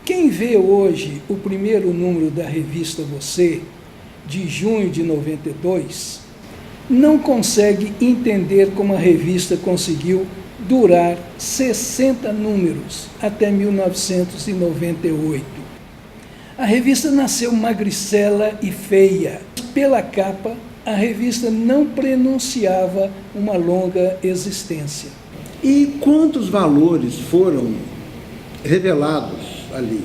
Quem vê hoje o primeiro número da revista Você, de junho de 92, não consegue entender como a revista conseguiu durar 60 números até 1998. A revista nasceu magricela e feia. Pela capa, a revista não prenunciava uma longa existência. E quantos valores foram revelados ali,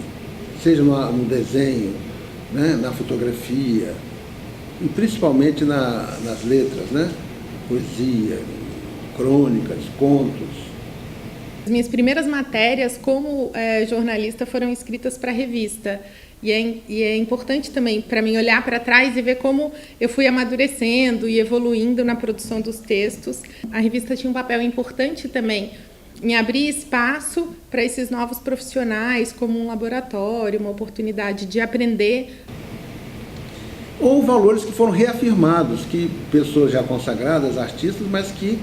seja no desenho, né, na fotografia, e principalmente nas letras, né? Poesia, crônicas, contos. As minhas primeiras matérias como jornalista foram escritas para a revista. E é importante também para mim olhar para trás e ver como eu fui amadurecendo e evoluindo na produção dos textos. A revista tinha um papel importante também em abrir espaço para esses novos profissionais, como um laboratório, uma oportunidade de aprender. Ou valores que foram reafirmados, que pessoas já consagradas, artistas, mas que,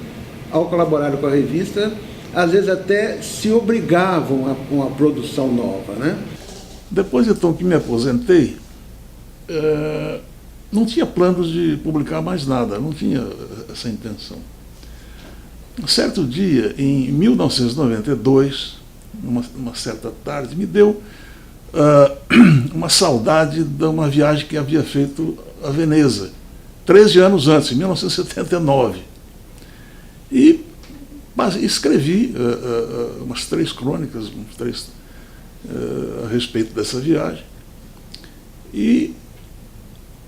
ao colaborarem com a revista, às vezes até se obrigavam a uma produção nova, né? Depois, então, que me aposentei, não tinha planos de publicar mais nada, não tinha essa intenção. Um certo dia, em 1992, uma certa tarde, me deu uma saudade de uma viagem que havia feito a Veneza, 13 anos antes, em 1979. E escrevi umas 3 crônicas, a respeito dessa viagem. E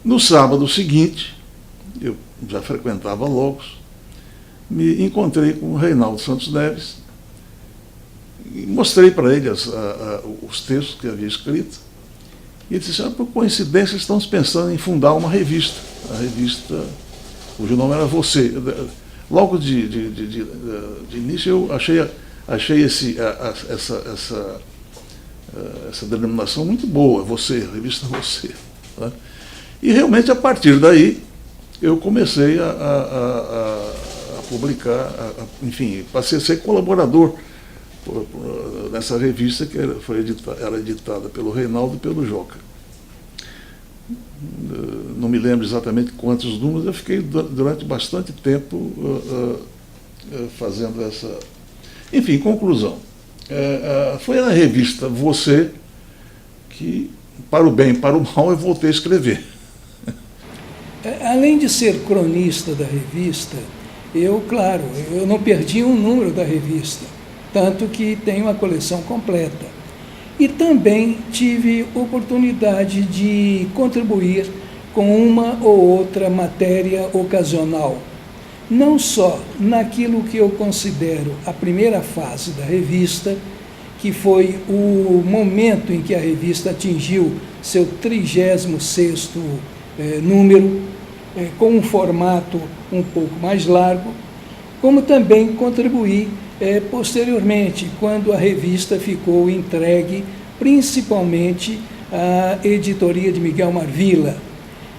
no sábado seguinte, eu já frequentava Logos, me encontrei com o Reinaldo Santos Neves e mostrei para ele os textos que havia escrito. E ele disse: por coincidência, estamos pensando em fundar uma revista. A revista, cujo nome era Você. Logo de início, eu achei essa denominação muito boa, Você, a revista Você. Né? E realmente, a partir daí, eu comecei a publicar, enfim, passei a ser colaborador nessa revista que era editada pelo Reinaldo e pelo Joca. Não me lembro exatamente quantos números, eu fiquei durante bastante tempo fazendo essa... Enfim, conclusão. Foi na revista Você que, para o bem e para o mal, eu voltei a escrever. Além de ser cronista da revista, eu não perdi um número da revista, tanto que tenho uma coleção completa. E também tive oportunidade de contribuir com uma ou outra matéria ocasional, não só naquilo que eu considero a primeira fase da revista, que foi o momento em que a revista atingiu seu 36º número, com um formato um pouco mais largo, como também contribuí posteriormente, quando a revista ficou entregue principalmente à editoria de Miguel Marvila.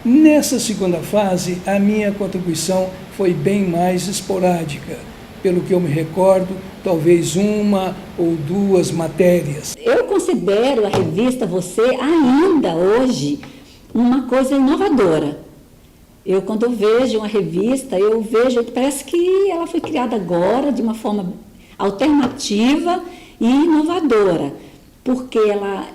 Nessa segunda fase, a minha contribuição foi bem mais esporádica. Pelo que eu me recordo, talvez 1 ou 2 matérias. Eu considero a revista Você, ainda hoje, uma coisa inovadora. Quando eu vejo uma revista, parece que ela foi criada agora de uma forma alternativa e inovadora, porque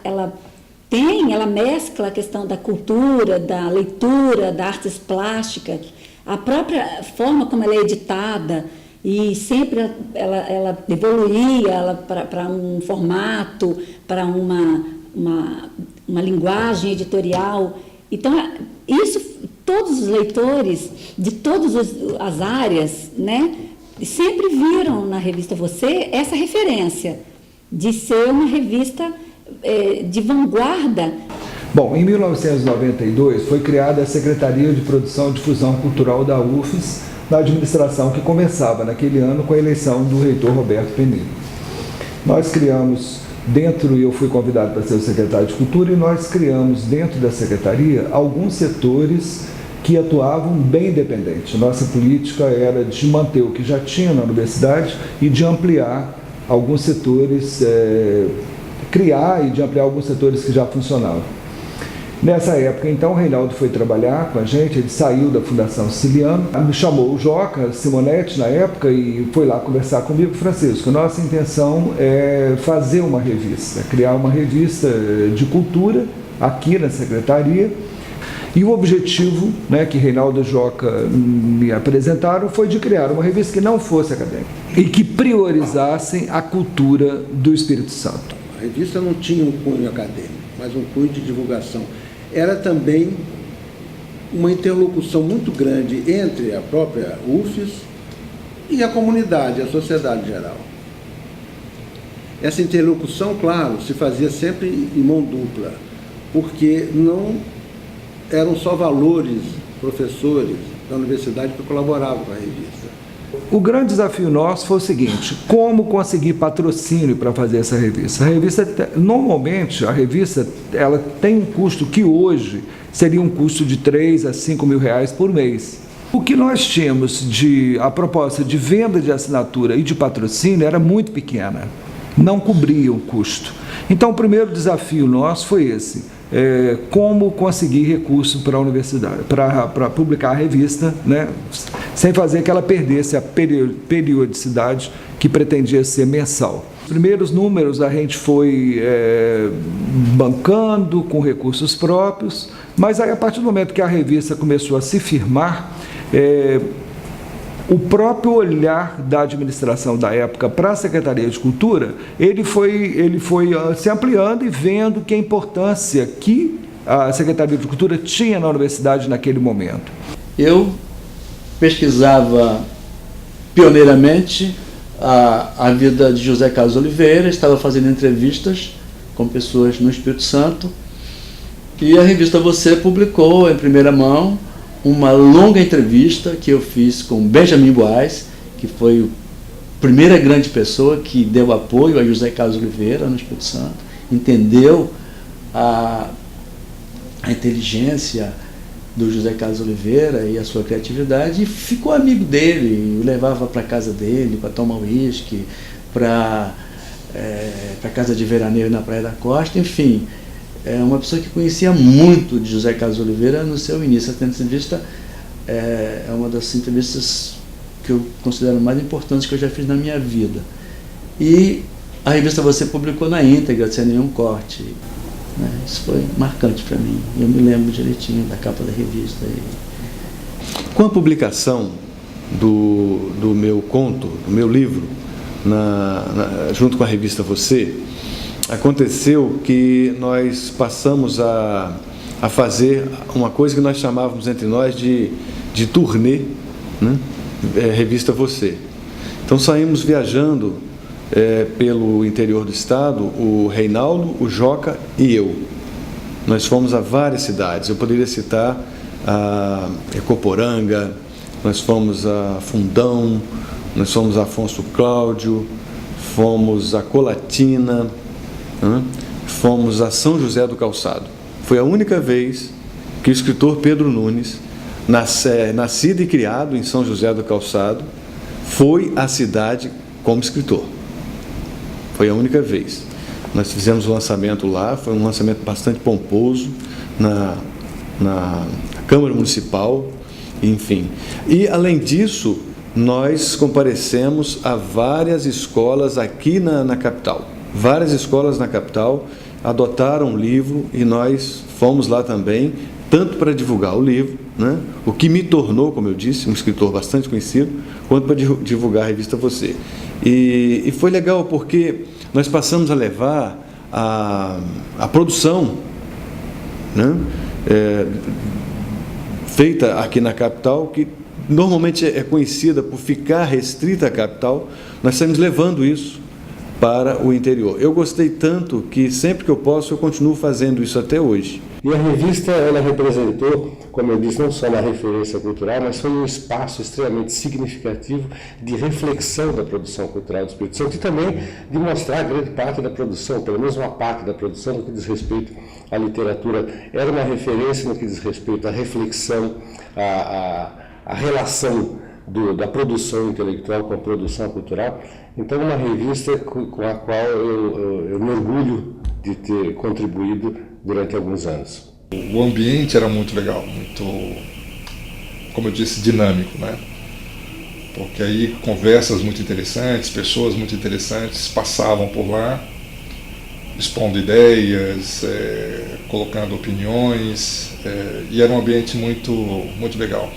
ela mescla a questão da cultura, da leitura, das artes plásticas, a própria forma como ela é editada, e sempre ela evoluía para um formato, para uma linguagem editorial. Então, isso, todos os leitores de todas as áreas, né, sempre viram na revista Você essa referência de ser uma revista de vanguarda. Bom, em 1992 foi criada a Secretaria de Produção e Difusão Cultural da UFES, na administração que começava naquele ano com a eleição do reitor Roberto Penedo. Nós criamos eu fui convidado para ser o secretário de Cultura, e nós criamos dentro da secretaria alguns setores que atuavam bem independente. Nossa política era de manter o que já tinha na universidade e de ampliar alguns setores criar e de ampliar alguns setores que já funcionavam. Nessa época, então, o Reinaldo foi trabalhar com a gente, ele saiu da Fundação Siciliano, me chamou o Joca Simonetti na época e foi lá conversar comigo. Francisco, nossa intenção é fazer uma revista, criar uma revista de cultura aqui na Secretaria. E o objetivo, né, que Reinaldo e Joca me apresentaram foi de criar uma revista que não fosse acadêmica e que priorizasse a cultura do Espírito Santo. A revista não tinha um cunho acadêmico, mas um cunho de divulgação. Era também uma interlocução muito grande entre a própria UFES e a comunidade, a sociedade geral. Essa interlocução, claro, se fazia sempre em mão dupla, porque não eram só valores, professores da universidade que colaboravam com a revista. O grande desafio nosso foi o seguinte: como conseguir patrocínio para fazer essa revista? A revista, normalmente, a revista ela tem um custo que hoje seria um custo de 3 a 5 mil reais por mês. O que nós tínhamos a proposta de venda de assinatura e de patrocínio era muito pequena, não cobria o custo. Então, o primeiro desafio nosso foi esse. Como conseguir recurso para a universidade, para publicar a revista, né, sem fazer que ela perdesse a periodicidade que pretendia ser mensal. Os primeiros números a gente foi bancando com recursos próprios, mas aí, a partir do momento que a revista começou a se firmar, o próprio olhar da administração da época para a Secretaria de Cultura, ele foi se ampliando e vendo que a importância que a Secretaria de Cultura tinha na universidade naquele momento. Eu pesquisava pioneiramente a vida de José Carlos Oliveira, estava fazendo entrevistas com pessoas no Espírito Santo, e a revista Você publicou em primeira mão uma longa entrevista que eu fiz com Benjamin Boas, que foi a primeira grande pessoa que deu apoio a José Carlos Oliveira no Espírito Santo, entendeu a inteligência do José Carlos Oliveira e a sua criatividade, e ficou amigo dele, o levava para a casa dele para tomar uísque, para a casa de veraneio na Praia da Costa, enfim. É uma pessoa que conhecia muito de José Carlos Oliveira no seu início. Essa entrevista é uma das entrevistas que eu considero mais importantes que eu já fiz na minha vida. E a revista Você publicou na íntegra, sem nenhum corte. Né? Isso foi marcante para mim. Eu me lembro direitinho da capa da revista. Com a publicação do meu conto, do meu livro, junto com a revista Você, aconteceu que nós passamos a fazer uma coisa que nós chamávamos entre nós de turnê, né? Revista Você. Então saímos viajando pelo interior do estado, o Reinaldo, o Joca e eu. Nós fomos a várias cidades, eu poderia citar a Ecoporanga, nós fomos a Fundão, nós fomos a Afonso Cláudio, fomos a Colatina, fomos a São José do Calçado. Foi a única vez que o escritor Pedro Nunes, nascido e criado em São José do Calçado, foi à cidade como escritor. Foi a única vez. Nós fizemos o lançamento lá, foi um lançamento bastante pomposo na Câmara Municipal, enfim. E, além disso, nós comparecemos a várias escolas aqui na capital. Várias escolas na capital adotaram o livro e nós fomos lá também, tanto para divulgar o livro, né, o que me tornou, como eu disse, um escritor bastante conhecido, quanto para divulgar a revista Você. E foi legal porque nós passamos a levar a produção, né, feita aqui na capital, que normalmente é conhecida por ficar restrita à capital, nós estamos levando isso para o interior. Eu gostei tanto que sempre que eu posso eu continuo fazendo isso até hoje. E a revista, ela representou, como eu disse, não só uma referência cultural, mas foi um espaço extremamente significativo de reflexão da produção cultural do Espírito Santo e também de mostrar grande parte da produção, pelo menos uma parte da produção no que diz respeito à literatura. Era uma referência no que diz respeito à reflexão, à relação da produção intelectual com a produção cultural. Então, uma revista com a qual eu me orgulho de ter contribuído durante alguns anos. O ambiente era muito legal, muito, como eu disse, dinâmico, né? Porque aí conversas muito interessantes, pessoas muito interessantes passavam por lá, expondo ideias, colocando opiniões, e era um ambiente muito legal,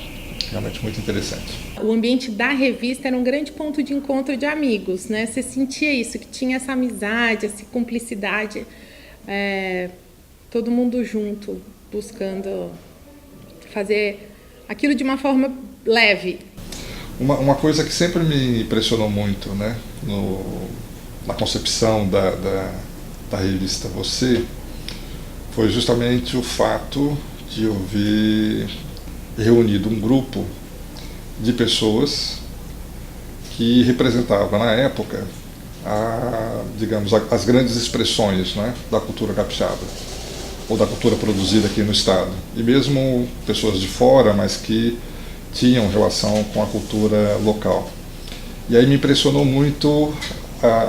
realmente muito interessante. O ambiente da revista era um grande ponto de encontro de amigos, né? Você sentia isso, que tinha essa amizade, essa cumplicidade, todo mundo junto, buscando fazer aquilo de uma forma leve. Uma coisa que sempre me impressionou muito, né, na concepção da revista Você, foi justamente o fato de eu ver reunido um grupo de pessoas que representava na época digamos, as grandes expressões, né, da cultura capixaba, ou da cultura produzida aqui no estado, e mesmo pessoas de fora, mas que tinham relação com a cultura local. E aí me impressionou muito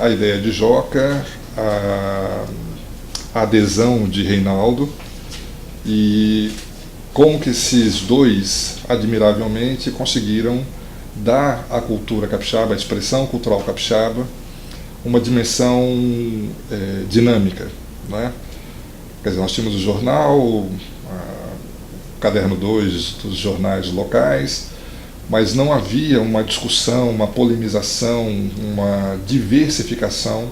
a ideia de Joca, a adesão de Reinaldo, e como que esses dois, admiravelmente, conseguiram dar à cultura capixaba, à expressão cultural capixaba, uma dimensão dinâmica, né? Quer dizer, nós tínhamos o jornal, o Caderno 2 dos jornais locais, mas não havia uma discussão, uma polemização, uma diversificação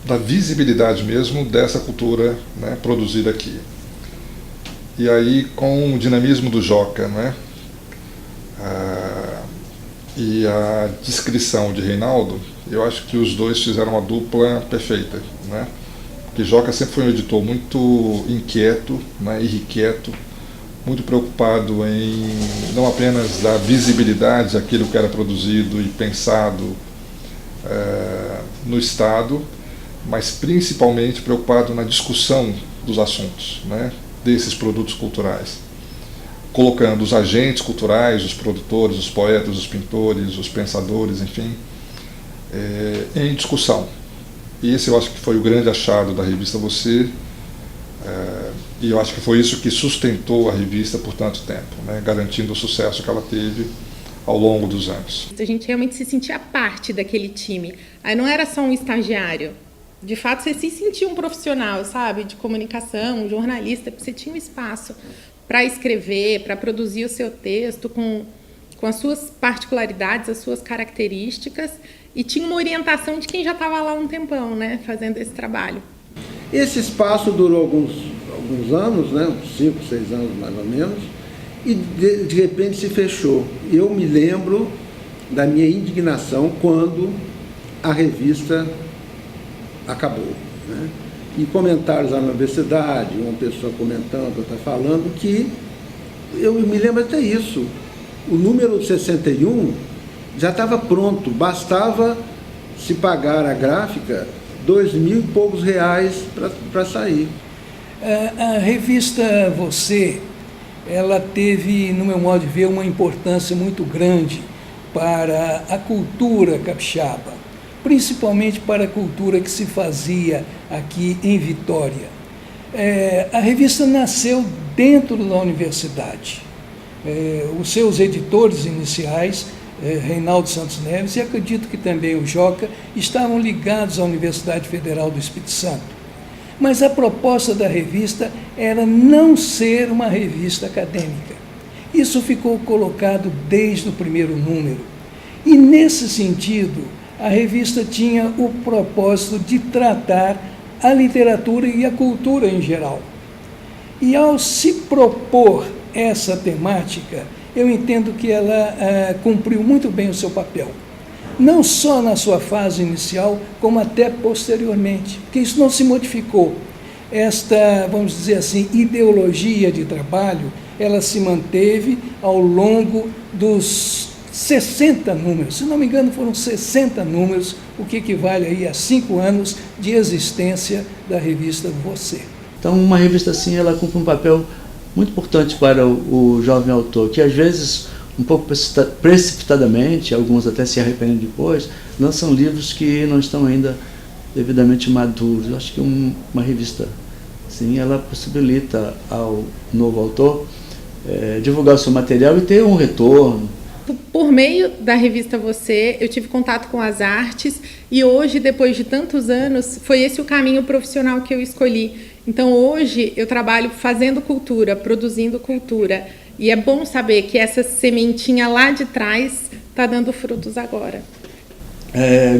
da visibilidade mesmo dessa cultura, né, produzida aqui. E aí, com o dinamismo do Joca, né, e a descrição de Reinaldo, eu acho que os dois fizeram uma dupla perfeita, né? Porque Joca sempre foi um editor muito inquieto, né, irrequieto, muito preocupado em não apenas dar visibilidade àquilo que era produzido e pensado no Estado, mas principalmente preocupado na discussão dos assuntos, né, desses produtos culturais, colocando os agentes culturais, os produtores, os poetas, os pintores, os pensadores, enfim, em discussão. E esse eu acho que foi o grande achado da revista Você, e eu acho que foi isso que sustentou a revista por tanto tempo, né, garantindo o sucesso que ela teve ao longo dos anos. A gente realmente se sentia parte daquele time. Aí não era só um estagiário. De fato, você se sentia um profissional, sabe, de comunicação, um jornalista, porque você tinha um espaço para escrever, para produzir o seu texto com as suas particularidades, as suas características, e tinha uma orientação de quem já estava lá um tempão, né, fazendo esse trabalho. Esse espaço durou alguns anos, né, uns 5, 6 anos mais ou menos, e de repente se fechou. Eu me lembro da minha indignação quando a revista acabou, né? E comentários lá na universidade, uma pessoa comentando, outra falando, que eu me lembro até isso. O número 61 já estava pronto, bastava se pagar a gráfica 2.000 e poucos reais para sair. A revista Você, ela teve, no meu modo de ver, uma importância muito grande para a cultura capixaba, principalmente para a cultura que se fazia aqui em Vitória. A revista nasceu dentro da universidade. Os seus editores iniciais, Reinaldo Santos Neves, e acredito que também o Joca, estavam ligados à Universidade Federal do Espírito Santo. Mas a proposta da revista era não ser uma revista acadêmica. Isso ficou colocado desde o primeiro número. E, nesse sentido, a revista tinha o propósito de tratar a literatura e a cultura em geral. E, ao se propor essa temática, eu entendo que ela cumpriu muito bem o seu papel. Não só na sua fase inicial, como até posteriormente, porque isso não se modificou. Esta, vamos dizer assim, ideologia de trabalho, ela se manteve ao longo dos 60 números, se não me engano foram 60 números, o que equivale aí a 5 anos de existência da revista Você. Então uma revista assim, ela cumpre um papel muito importante para o jovem autor, que às vezes, um pouco precipitadamente, alguns até se arrependem depois, lançam livros que não estão ainda devidamente maduros. Eu acho que uma revista assim, ela possibilita ao novo autor divulgar o seu material e ter um retorno. Por meio da revista Você, eu tive contato com as artes e hoje, depois de tantos anos, foi esse o caminho profissional que eu escolhi. Então hoje eu trabalho fazendo cultura, produzindo cultura, e é bom saber que essa sementinha lá de trás está dando frutos agora.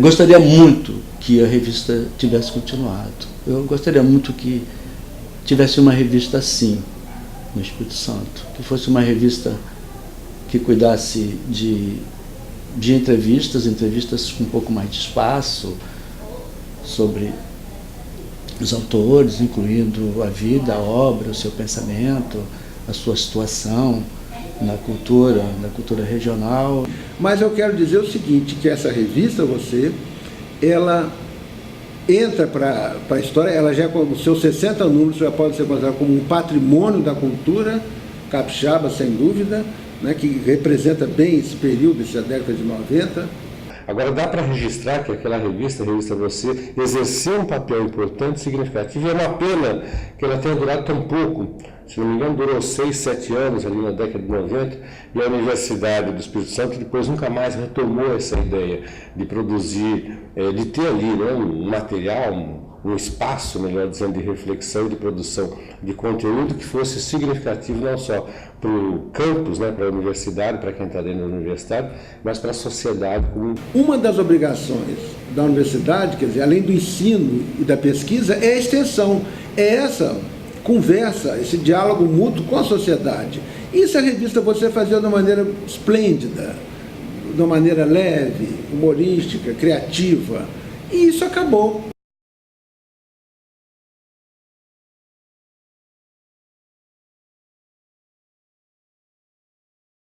Gostaria muito que a revista tivesse continuado. Eu gostaria muito que tivesse uma revista assim no Espírito Santo, que fosse uma revista que cuidasse de entrevistas com um pouco mais de espaço sobre os autores, incluindo a vida, a obra, o seu pensamento, a sua situação na cultura regional. Mas eu quero dizer o seguinte, que essa revista, ela entra para a história, ela já com os seus 60 números já pode ser considerada como um patrimônio da cultura capixaba, sem dúvida, né, que representa bem esse período, essa década de 90. Agora, dá para registrar que aquela revista, a revista Você, exerceu um papel importante e significativo. É uma pena que ela tenha durado tão pouco. Se não me engano, durou 6, 7 anos ali na década de 90, e a Universidade do Espírito Santo depois nunca mais retomou essa ideia de produzir, de ter ali, né, um material, um espaço, melhor dizendo, de reflexão e de produção de conteúdo que fosse significativo não só para o campus, né, para a universidade, para quem está dentro da universidade, mas para a sociedade como... Uma das obrigações da universidade, quer dizer, além do ensino e da pesquisa, é a extensão, é essa conversa, esse diálogo mútuo com a sociedade. Isso a revista Você fazia de uma maneira esplêndida, de uma maneira leve, humorística, criativa, e isso acabou.